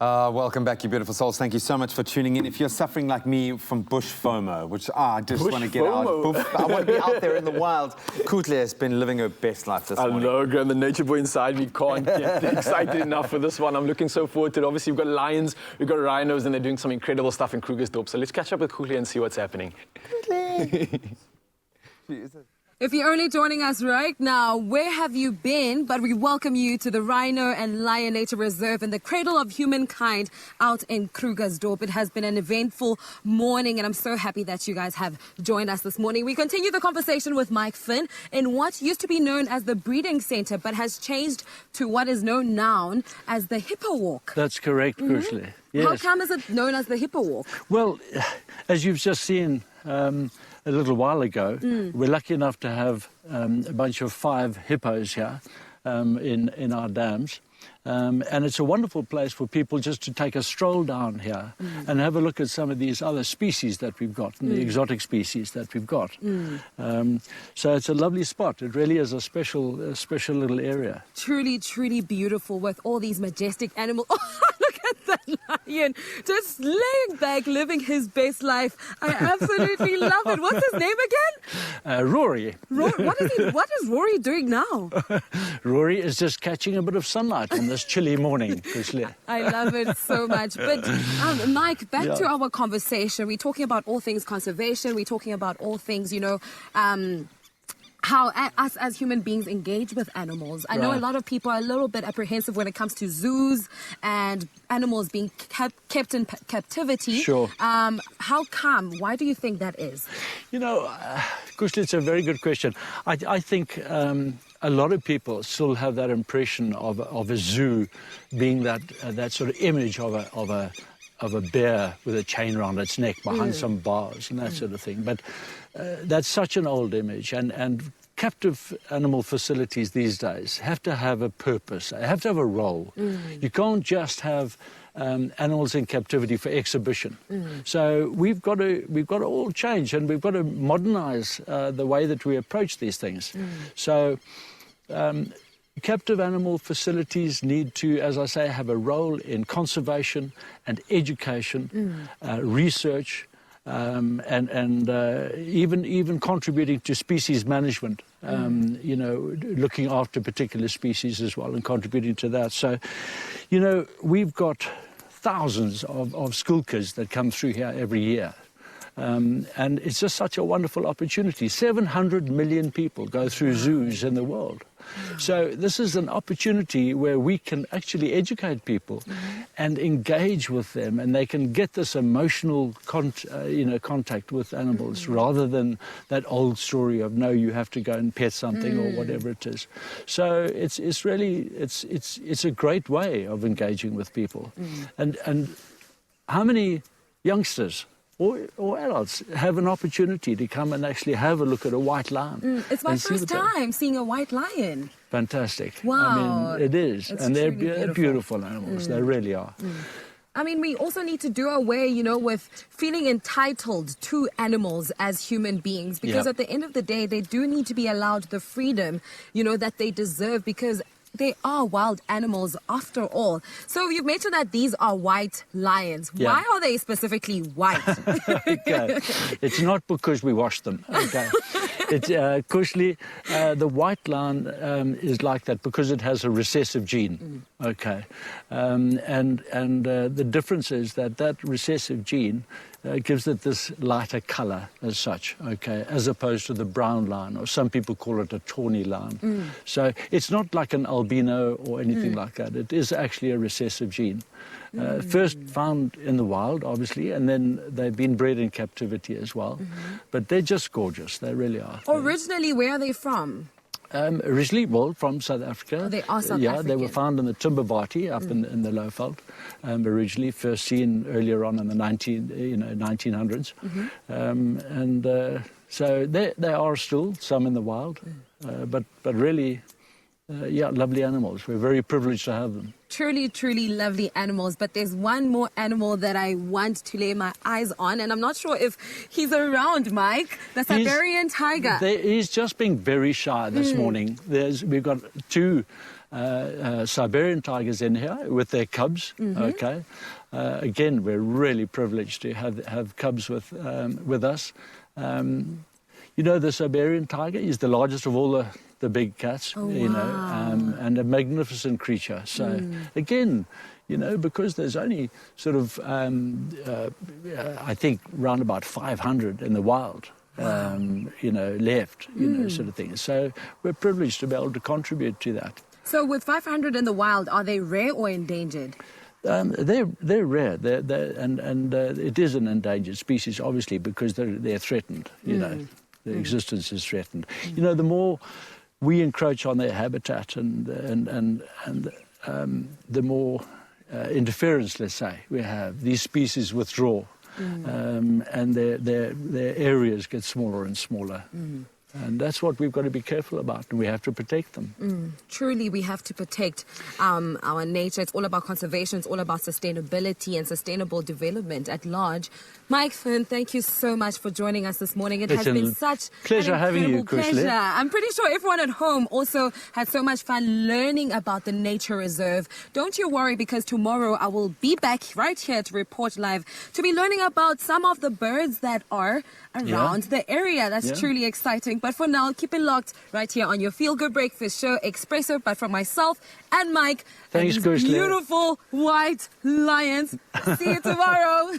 Welcome back, you beautiful souls. Thank you so much for tuning in. If you're suffering like me from bush FOMO, which I just want to get out. I want to be out there in the wild. Kuhle has been living her best life this morning. I know, Graham. The nature boy inside me can't get excited enough for this one. I'm looking so forward to it. Obviously, we've got lions, we've got rhinos, and they're doing some incredible stuff in Krugersdorp. So let's catch up with Kuhle and see what's happening. If you're only joining us right now, where have you been? But we welcome you to the Rhino and Lion Nature Reserve in the cradle of humankind out in Krugersdorp. It has been an eventful morning, and I'm so happy that you guys have joined us this morning. We continue the conversation with Mike Finn in what used to be known as the breeding center, but has changed to what is known now as the Hippo Walk. That's correct, Kuhle. Yes. How come is it known as the Hippo Walk? Well, as you've just seen a little while ago, we're lucky enough to have a bunch of 5 hippos here in our dams. And it's a wonderful place for people just to take a stroll down here and have a look at some of these other species that we've got, and the exotic species that we've got. So it's a lovely spot. It really is a special little area. Truly, truly beautiful with all these majestic animals. Look at that lion just laying back, living his best life. I absolutely love it. What's his name again? Rory. What is Rory doing now? Rory is just catching a bit of sunlight on this chilly morning, Kuhle. I love it so much. But Mike, back to our conversation. We're talking about all things conservation. We're talking about all things, how us as human beings engage with animals. I know a lot of people are a little bit apprehensive when it comes to zoos and animals being kept in captivity. Sure. How come? Why do you think that is? Kuhle, it's a very good question. I think a lot of people still have that impression of a zoo being that sort of image of a bear with a chain around its neck behind some bars and that sort of thing. But that's such an old image, and captive animal facilities these days have to have a purpose, they have to have a role. You can't just have animals in captivity for exhibition. So we've got to all change, and we've got to modernize the way that we approach these things. So captive animal facilities need to, as I say, have a role in conservation and education, research, and even contributing to species management, looking after particular species as well and contributing to that. So, we've got thousands of school kids that come through here every year. And it's just such a wonderful opportunity. 700 million people go through zoos in the world. So this is an opportunity where we can actually educate people and engage with them, and they can get this emotional contact with animals rather than that old story of, no, you have to go and pet something or whatever it is. So it's really a great way of engaging with people. And how many youngsters or adults have an opportunity to come and actually have a look at a white lion? It's my first time seeing a white lion. Fantastic. Wow. I mean, it is. And they're beautiful animals. They really are. I mean, we also need to do away, with feeling entitled to animals as human beings, because at the end of the day, they do need to be allowed the freedom, that they deserve, because they are wild animals after all. So you've mentioned that these are white lions. Yeah. Why are they specifically white? Okay. It's not because we washed them. Okay. It's Kuhle, the white lion is like that because it has a recessive gene. Okay. And the difference is that recessive gene gives it this lighter color as such, okay, as opposed to the brown lion, or some people call it a tawny lion. So it's not like an albino or anything like that. It is actually a recessive gene. First found in the wild, obviously, and then they've been bred in captivity as well. But they're just gorgeous. They really are. Originally, where are they from? Originally, from South Africa. Oh, they are South African. Yeah, they were found in the Timbervati up in the Lowveld. Originally, first seen earlier on in the 1900s. So they are still some in the wild, but really, lovely animals. We're very privileged to have them. truly, truly lovely animals. But there's one more animal that I want to lay my eyes on, and I'm not sure if he's around, Mike. The Siberian tiger. He's just being very shy this morning. We've got two Siberian tigers in here with their cubs. Okay, again, we're really privileged to have cubs with us. You know, the Siberian tiger is the largest of all the big cats. You know, and a magnificent creature. So again, you know, because there's only sort of I think round about 500 in the wild. You know, left. You know, sort of thing. So we're privileged to be able to contribute to that. So with 500 in the wild, are they rare or endangered? They're rare, and it is an endangered species, obviously, because they're threatened. You know, their existence is threatened. You know, the more we encroach on their habitat, and the more interference, let's say, we have, these species withdraw, and their areas get smaller and smaller. And that's what we've got to be careful about, and we have to protect them. Truly, we have to protect our nature. It's all about conservation. It's all about sustainability and sustainable development at large. Mike Finn, thank you so much for joining us this morning. It has been such pleasure having you, Kuhle. I'm pretty sure everyone at home also had so much fun learning about the nature reserve. Don't you worry, because tomorrow I will be back right here to report live to be learning about some of the birds that are around the area. That's truly exciting. But for now, keep it locked right here on your Feel Good Breakfast show, Expresso. But from myself and Mike, thanks, and these beautiful white lions. See you tomorrow.